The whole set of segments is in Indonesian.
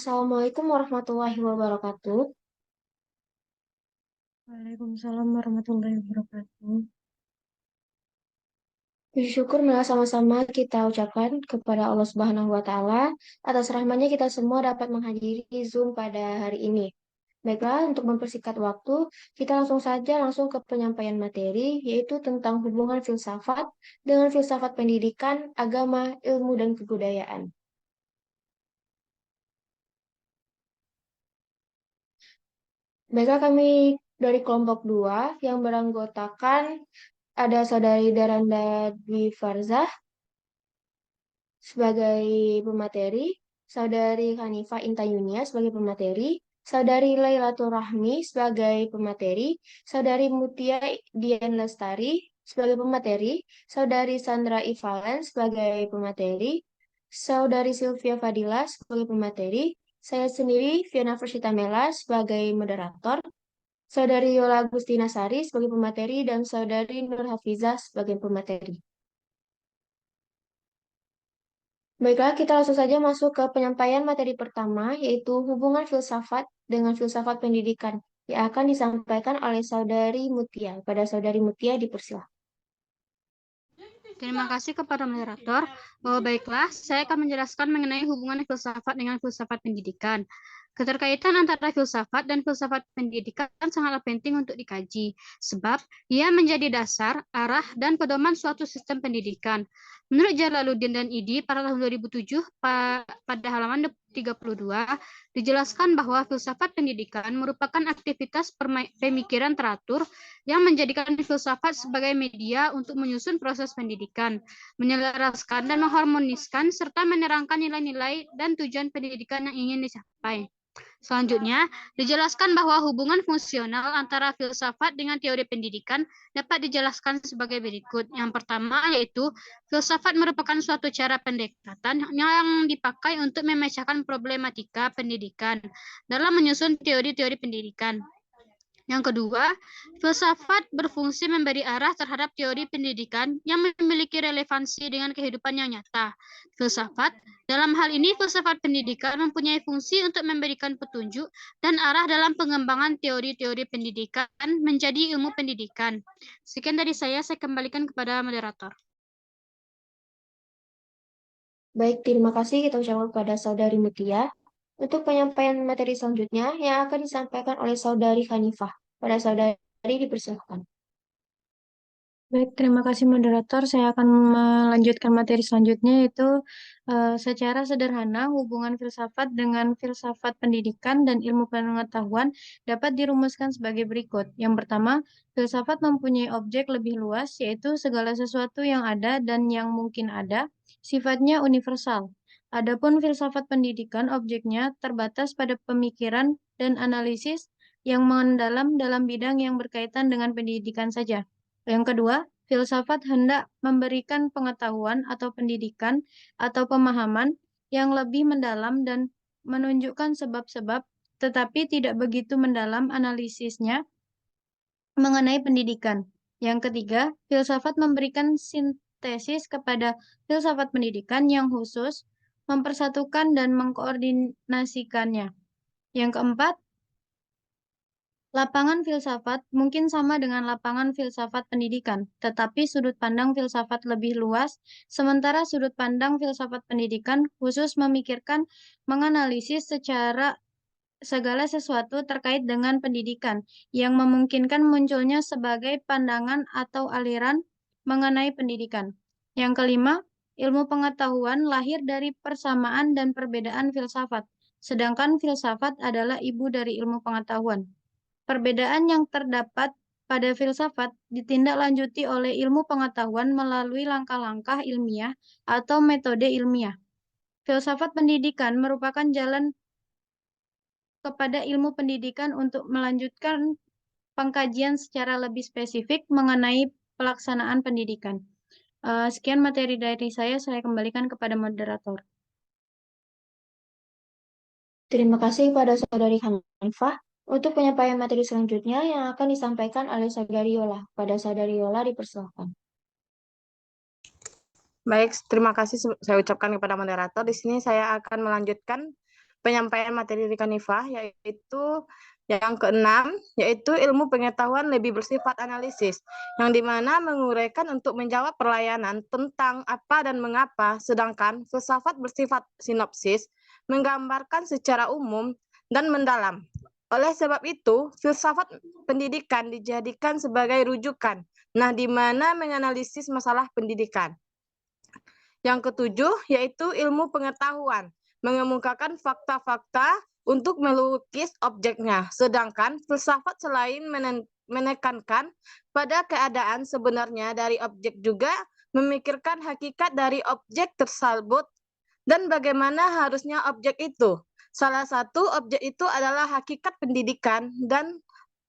Assalamualaikum warahmatullahi wabarakatuh. Waalaikumsalam warahmatullahi wabarakatuh. Puji syukur marilah sama-sama kita ucapkan kepada Allah Subhanahu wa Ta'ala atas rahmatnya kita semua dapat menghadiri Zoom pada hari ini. Baiklah, untuk mempersingkat waktu, kita langsung ke penyampaian materi, yaitu tentang hubungan filsafat dengan filsafat pendidikan, agama, ilmu, dan kebudayaan. Baiklah, kami dari kelompok 2 yang beranggotakan ada Saudari Daranda Dwi Farzah sebagai pemateri, Saudari Hanifah Intayunia sebagai pemateri, Saudari Lailatul Rahmi sebagai pemateri, Saudari Mutia Dian Lestari sebagai pemateri, Saudari Sandra Ivalen sebagai pemateri, Saudari Sylvia Fadila sebagai pemateri, saya sendiri Fiona Persita Mela sebagai moderator, Saudari Yola Agustina Sari sebagai pemateri, dan Saudari Nur Hafizah sebagai pemateri. Baiklah, kita langsung saja masuk ke penyampaian materi pertama, yaitu hubungan filsafat dengan filsafat pendidikan, yang akan disampaikan oleh Saudari Mutia. Pada Saudari Mutia dipersilakan. Terima kasih kepada moderator. Baiklah, saya akan menjelaskan mengenai hubungan filsafat dengan filsafat pendidikan. Keterkaitan antara filsafat dan filsafat pendidikan sangatlah penting untuk dikaji, sebab ia menjadi dasar, arah, dan pedoman suatu sistem pendidikan. Menurut Jalaluddin dan Idi pada tahun 2007, pada halaman 32, dijelaskan bahwa filsafat pendidikan merupakan aktivitas pemikiran teratur yang menjadikan filsafat sebagai media untuk menyusun proses pendidikan, menyelaraskan dan mengharmoniskan, serta menerangkan nilai-nilai dan tujuan pendidikan yang ingin dicapai. Selanjutnya, dijelaskan bahwa hubungan fungsional antara filsafat dengan teori pendidikan dapat dijelaskan sebagai berikut. Yang pertama yaitu, filsafat merupakan suatu cara pendekatan yang dipakai untuk memecahkan problematika pendidikan dalam menyusun teori-teori pendidikan. Yang kedua, filsafat berfungsi memberi arah terhadap teori pendidikan yang memiliki relevansi dengan kehidupan yang nyata. Filsafat, dalam hal ini filsafat pendidikan mempunyai fungsi untuk memberikan petunjuk dan arah dalam pengembangan teori-teori pendidikan menjadi ilmu pendidikan. Sekian dari saya kembalikan kepada moderator. Baik, terima kasih kita ucapkan kepada Saudari Mutia. Untuk penyampaian materi selanjutnya yang akan disampaikan oleh Saudari Hanifah. Pada Saudari dipersilakan. Baik, terima kasih moderator. Saya akan melanjutkan materi selanjutnya yaitu secara sederhana hubungan filsafat dengan filsafat pendidikan dan ilmu pengetahuan dapat dirumuskan sebagai berikut. Yang pertama, filsafat mempunyai objek lebih luas yaitu segala sesuatu yang ada dan yang mungkin ada, sifatnya universal. Adapun filsafat pendidikan objeknya terbatas pada pemikiran dan analisis yang mendalam dalam bidang yang berkaitan dengan pendidikan saja. Yang kedua, filsafat hendak memberikan pengetahuan atau pendidikan atau pemahaman yang lebih mendalam dan menunjukkan sebab-sebab, tetapi tidak begitu mendalam analisisnya mengenai pendidikan. Yang ketiga, filsafat memberikan sintesis kepada filsafat pendidikan yang khusus, mempersatukan dan mengkoordinasikannya. Yang keempat, lapangan filsafat mungkin sama dengan lapangan filsafat pendidikan, tetapi sudut pandang filsafat lebih luas, sementara sudut pandang filsafat pendidikan khusus memikirkan, menganalisis secara segala sesuatu terkait dengan pendidikan, yang memungkinkan munculnya sebagai pandangan atau aliran mengenai pendidikan. Yang kelima, ilmu pengetahuan lahir dari persamaan dan perbedaan filsafat, sedangkan filsafat adalah ibu dari ilmu pengetahuan. Perbedaan yang terdapat pada filsafat ditindaklanjuti oleh ilmu pengetahuan melalui langkah-langkah ilmiah atau metode ilmiah. Filsafat pendidikan merupakan jalan kepada ilmu pendidikan untuk melanjutkan pengkajian secara lebih spesifik mengenai pelaksanaan pendidikan. Sekian materi dari saya kembalikan kepada moderator. Terima kasih pada Saudari Hanifah. Untuk penyampaian materi selanjutnya yang akan disampaikan oleh Saudari Yola. Pada Saudari Yola dipersilakan. Baik, terima kasih saya ucapkan kepada moderator. Di sini saya akan melanjutkan penyampaian materi dari Kanifah, yaitu yang keenam, yaitu ilmu pengetahuan lebih bersifat analisis, yang dimana menguraikan untuk menjawab perlayanan tentang apa dan mengapa, sedangkan filsafat bersifat sinopsis, menggambarkan secara umum dan mendalam. Oleh sebab itu, filsafat pendidikan dijadikan sebagai rujukan, di mana menganalisis masalah pendidikan. Yang ketujuh, yaitu ilmu pengetahuan, mengemukakan fakta-fakta untuk melukis objeknya. Sedangkan filsafat selain menekankan pada keadaan sebenarnya dari objek juga memikirkan hakikat dari objek tersebut dan bagaimana harusnya objek itu. Salah satu objek itu adalah hakikat pendidikan dan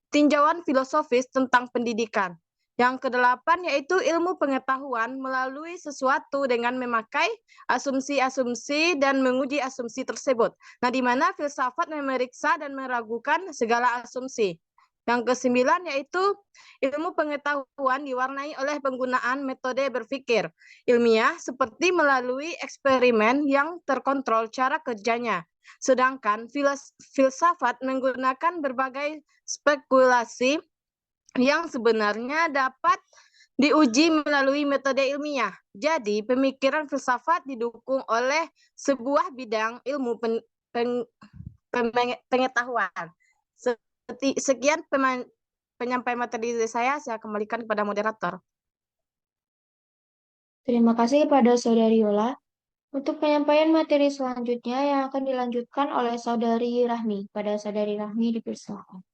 tinjauan filosofis tentang pendidikan. Yang kedelapan yaitu ilmu pengetahuan melalui sesuatu dengan memakai asumsi-asumsi dan menguji asumsi tersebut. Di mana filsafat memeriksa dan meragukan segala asumsi. Yang kesembilan yaitu ilmu pengetahuan diwarnai oleh penggunaan metode berpikir ilmiah seperti melalui eksperimen yang terkontrol cara kerjanya. Sedangkan filsafat menggunakan berbagai spekulasi yang sebenarnya dapat diuji melalui metode ilmiah. Jadi, pemikiran filsafat didukung oleh sebuah bidang ilmu pengetahuan. Sekian penyampaian materi dari saya kembalikan kepada moderator. Terima kasih kepada Saudari Yola. Untuk penyampaian materi selanjutnya yang akan dilanjutkan oleh Saudari Rahmi. Pada Saudari Rahmi dipersilakan.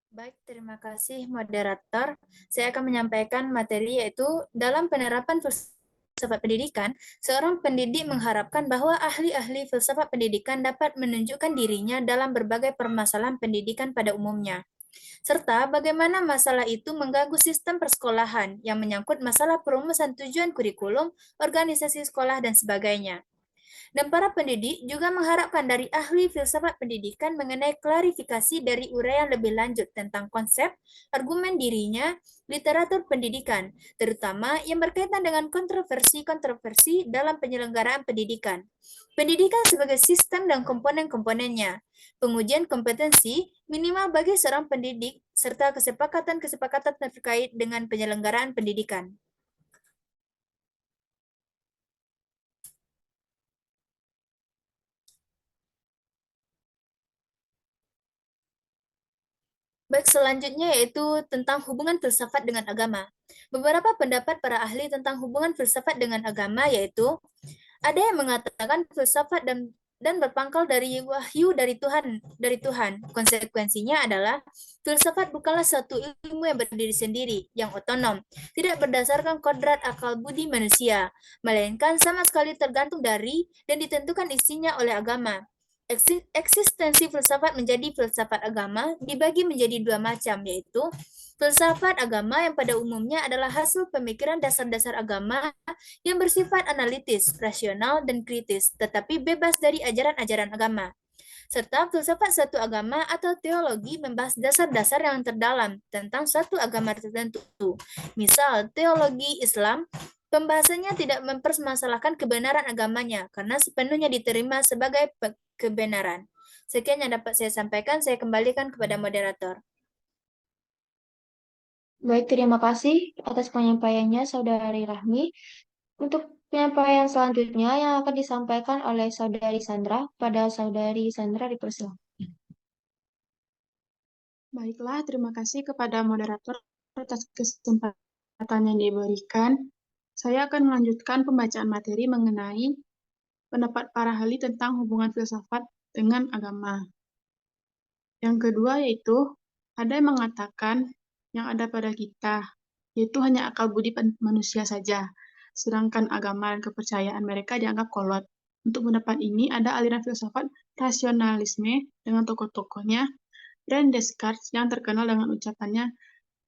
Baik, terima kasih moderator. Saya akan menyampaikan materi yaitu dalam penerapan filsafat pendidikan, seorang pendidik mengharapkan bahwa ahli-ahli filsafat pendidikan dapat menunjukkan dirinya dalam berbagai permasalahan pendidikan pada umumnya, serta bagaimana masalah itu mengganggu sistem persekolahan yang menyangkut masalah perumusan tujuan kurikulum, organisasi sekolah, dan sebagainya. Dan para pendidik juga mengharapkan dari ahli filsafat pendidikan mengenai klarifikasi dari uraian lebih lanjut tentang konsep, argumen dirinya, literatur pendidikan, terutama yang berkaitan dengan kontroversi-kontroversi dalam penyelenggaraan pendidikan. Pendidikan sebagai sistem dan komponen-komponennya, pengujian kompetensi minimal bagi seorang pendidik, serta kesepakatan-kesepakatan terkait dengan penyelenggaraan pendidikan. Baik, selanjutnya yaitu tentang hubungan filsafat dengan agama. Beberapa pendapat para ahli tentang hubungan filsafat dengan agama yaitu ada yang mengatakan filsafat dan berpangkal dari wahyu dari Tuhan. Konsekuensinya adalah filsafat bukanlah satu ilmu yang berdiri sendiri, yang otonom, tidak berdasarkan kodrat akal budi manusia, melainkan sama sekali tergantung dari dan ditentukan isinya oleh agama. Eksistensi filsafat menjadi filsafat agama dibagi menjadi dua macam, yaitu filsafat agama yang pada umumnya adalah hasil pemikiran dasar-dasar agama yang bersifat analitis, rasional, dan kritis, tetapi bebas dari ajaran-ajaran agama. Serta filsafat suatu agama atau teologi membahas dasar-dasar yang terdalam tentang suatu agama tertentu. Misal, teologi Islam, pembahasannya tidak mempermasalahkan kebenaran agamanya karena sepenuhnya diterima sebagai kebenaran. Sekian yang dapat saya sampaikan, saya kembalikan kepada moderator. Baik, terima kasih atas penyampaiannya Saudari Rahmi. Untuk penyampaian selanjutnya yang akan disampaikan oleh Saudari Sandra, pada Saudari Sandra dipersilakan. Baiklah, terima kasih kepada moderator atas kesempatan yang diberikan. Saya akan melanjutkan pembacaan materi mengenai pendapat para ahli tentang hubungan filsafat dengan agama. Yang kedua yaitu, ada yang mengatakan yang ada pada kita, yaitu hanya akal budi manusia saja, sedangkan agama dan kepercayaan mereka dianggap kolot. Untuk pendapat ini, ada aliran filsafat rasionalisme dengan tokoh-tokohnya, René Descartes yang terkenal dengan ucapannya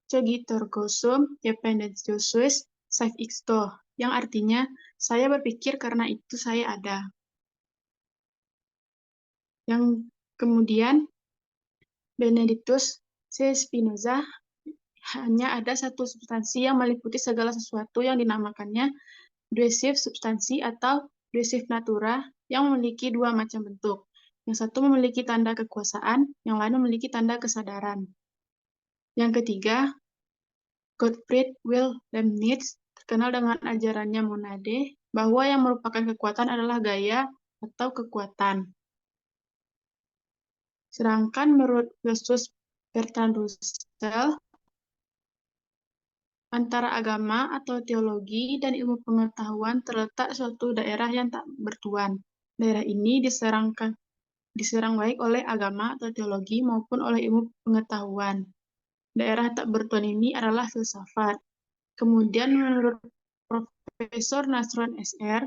Cogito ergo sum, dependens Josues, saif ixto, yang artinya, saya berpikir karena itu saya ada. Yang kemudian, Benedictus C. Spinoza, hanya ada satu substansi yang meliputi segala sesuatu yang dinamakannya duesive substansi atau Luisiv Natura yang memiliki dua macam bentuk. Yang satu memiliki tanda kekuasaan, yang lain memiliki tanda kesadaran. Yang ketiga, Gottfried Wilhelm Leibniz terkenal dengan ajarannya monade, bahwa yang merupakan kekuatan adalah gaya atau kekuatan. Sedangkan menurut filsuf Bertrand Russell, antara agama atau teologi dan ilmu pengetahuan terletak suatu daerah yang tak bertuan. Daerah ini diserang baik oleh agama atau teologi maupun oleh ilmu pengetahuan. Daerah tak bertuan ini adalah filsafat. Kemudian menurut Profesor Nasron SR,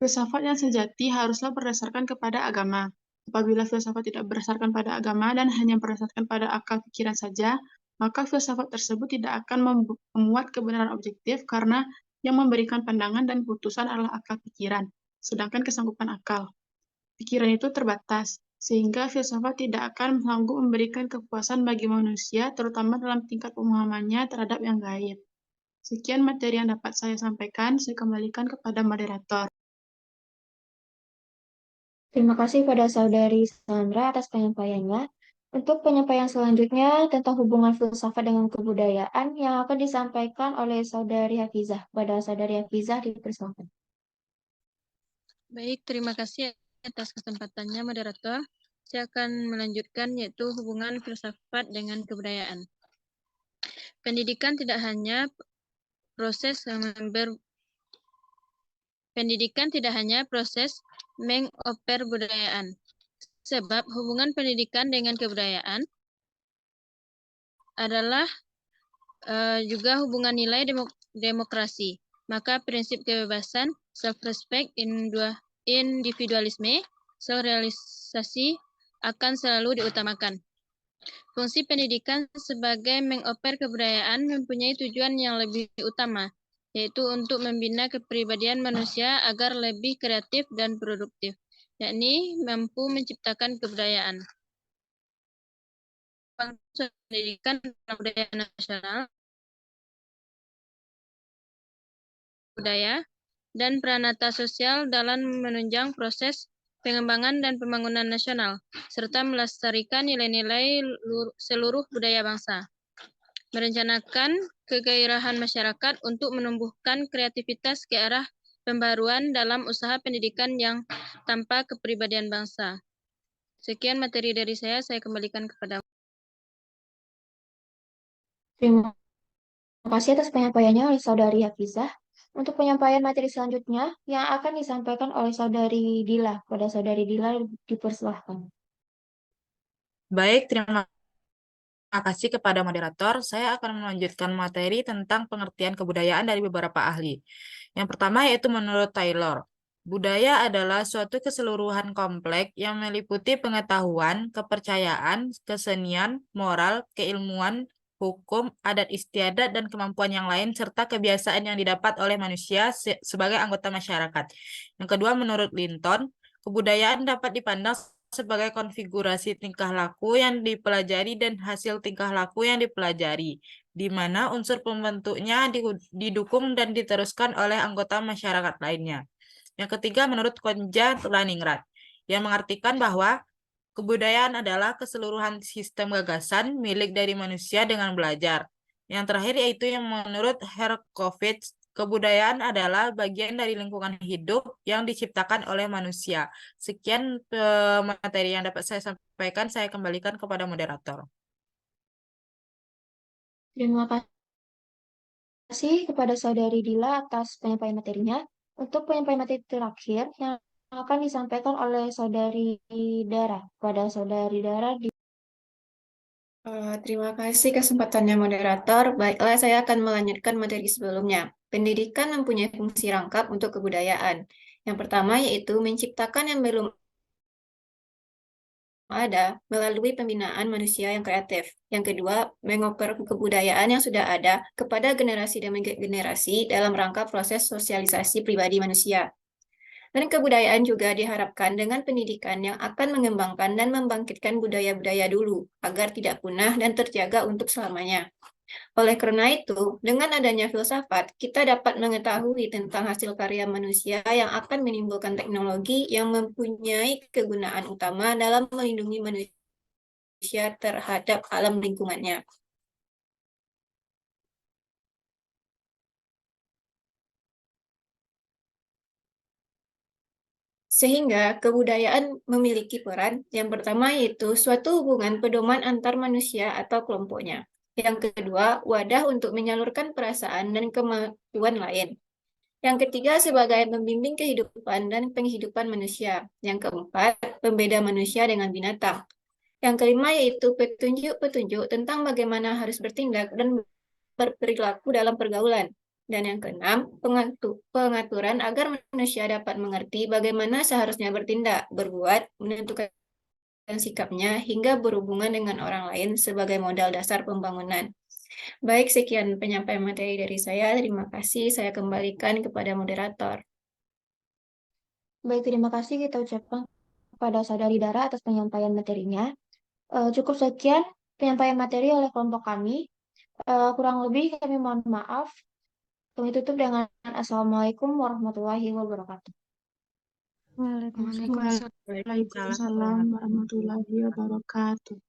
filsafat yang sejati haruslah berdasarkan kepada agama. Apabila filsafat tidak berdasarkan pada agama dan hanya berdasarkan pada akal pikiran saja, maka filsafat tersebut tidak akan memuat kebenaran objektif karena yang memberikan pandangan dan putusan adalah akal pikiran, sedangkan kesanggupan akal pikiran itu terbatas, sehingga filsafat tidak akan sanggup memberikan kepuasan bagi manusia, terutama dalam tingkat pemahamannya terhadap yang gaib. Sekian materi yang dapat saya sampaikan, saya kembalikan kepada moderator. Terima kasih pada Saudari Sandra atas penyampaiannya. Untuk penyampaian selanjutnya tentang hubungan filsafat dengan kebudayaan yang akan disampaikan oleh Saudari Hafizah. Pada Saudari Hafizah dipersilakan. Baik, terima kasih atas kesempatannya, moderator. Saya akan melanjutkan yaitu hubungan filsafat dengan kebudayaan. Pendidikan tidak hanya proses mengoper budayaan, sebab hubungan pendidikan dengan kebudayaan adalah juga hubungan nilai demokrasi. Maka prinsip kebebasan, self-respect, individualisme, self-realisasi akan selalu diutamakan. Fungsi pendidikan sebagai mengoper kebudayaan mempunyai tujuan yang lebih utama, yaitu untuk membina kepribadian manusia agar lebih kreatif dan produktif, yakni mampu menciptakan kebudayaan. Pendidikan dalam budaya nasional, budaya, dan peranata sosial dalam menunjang proses pengembangan dan pembangunan nasional, serta melestarikan nilai-nilai seluruh budaya bangsa. Merencanakan kegairahan masyarakat untuk menumbuhkan kreativitas ke arah pembaruan dalam usaha pendidikan yang tanpa kepribadian bangsa. Sekian materi dari saya kembalikan kepada. Terima kasih atas penyampaiannya oleh Saudari Hafizah. Untuk penyampaian materi selanjutnya yang akan disampaikan oleh Saudari Dila. Pada Saudari Dila dipersilahkan. Baik, terima kasih kepada moderator. Saya akan melanjutkan materi tentang pengertian kebudayaan dari beberapa ahli. Yang pertama yaitu menurut Taylor, budaya adalah suatu keseluruhan kompleks yang meliputi pengetahuan, kepercayaan, kesenian, moral, keilmuan, hukum, adat istiadat, dan kemampuan yang lain, serta kebiasaan yang didapat oleh manusia sebagai anggota masyarakat. Yang kedua, menurut Linton, kebudayaan dapat dipandang sebagai konfigurasi tingkah laku yang dipelajari dan hasil tingkah laku yang dipelajari, di mana unsur pembentuknya didukung dan diteruskan oleh anggota masyarakat lainnya. Yang ketiga, menurut Konja Laningrat, yang mengartikan bahwa kebudayaan adalah keseluruhan sistem gagasan milik dari manusia dengan belajar. Yang terakhir yaitu yang menurut Herkovits, kebudayaan adalah bagian dari lingkungan hidup yang diciptakan oleh manusia. Sekian materi yang dapat saya sampaikan, saya kembalikan kepada moderator. Terima kasih kepada Saudari Dila atas penyampaian materinya. Untuk penyampaian materi terakhir yang akan disampaikan oleh Saudari Dara. Pada Saudari Dara Terima kasih kesempatannya moderator. Baiklah, saya akan melanjutkan materi sebelumnya. Pendidikan mempunyai fungsi rangkap untuk kebudayaan. Yang pertama yaitu menciptakan yang belum ada melalui pembinaan manusia yang kreatif. Yang kedua, mengoper kebudayaan yang sudah ada kepada generasi demi generasi dalam rangka proses sosialisasi pribadi manusia. Dan kebudayaan juga diharapkan dengan pendidikan yang akan mengembangkan dan membangkitkan budaya-budaya dulu, agar tidak punah dan terjaga untuk selamanya. Oleh karena itu, dengan adanya filsafat, kita dapat mengetahui tentang hasil karya manusia yang akan menimbulkan teknologi yang mempunyai kegunaan utama dalam melindungi manusia terhadap alam lingkungannya. Sehingga kebudayaan memiliki peran yang pertama yaitu suatu hubungan pedoman antar manusia atau kelompoknya. Yang kedua, wadah untuk menyalurkan perasaan dan kemampuan lain. Yang ketiga, sebagai pembimbing kehidupan dan penghidupan manusia. Yang keempat, pembeda manusia dengan binatang. Yang kelima yaitu petunjuk-petunjuk tentang bagaimana harus bertindak dan berperilaku dalam pergaulan. Dan yang keenam, pengaturan agar manusia dapat mengerti bagaimana seharusnya bertindak, berbuat, menentukan sikapnya, hingga berhubungan dengan orang lain sebagai modal dasar pembangunan. Baik, sekian penyampaian materi dari saya. Terima kasih. Saya kembalikan kepada moderator. Baik, terima kasih kita ucapkan kepada Saudari Dara atas penyampaian materinya. Cukup sekian penyampaian materi oleh kelompok kami. Kurang lebih kami mohon maaf. Kami tutup dengan Assalamualaikum warahmatullahi wabarakatuh. Waalaikumsalam. Waalaikumsalam warahmatullahi wabarakatuh.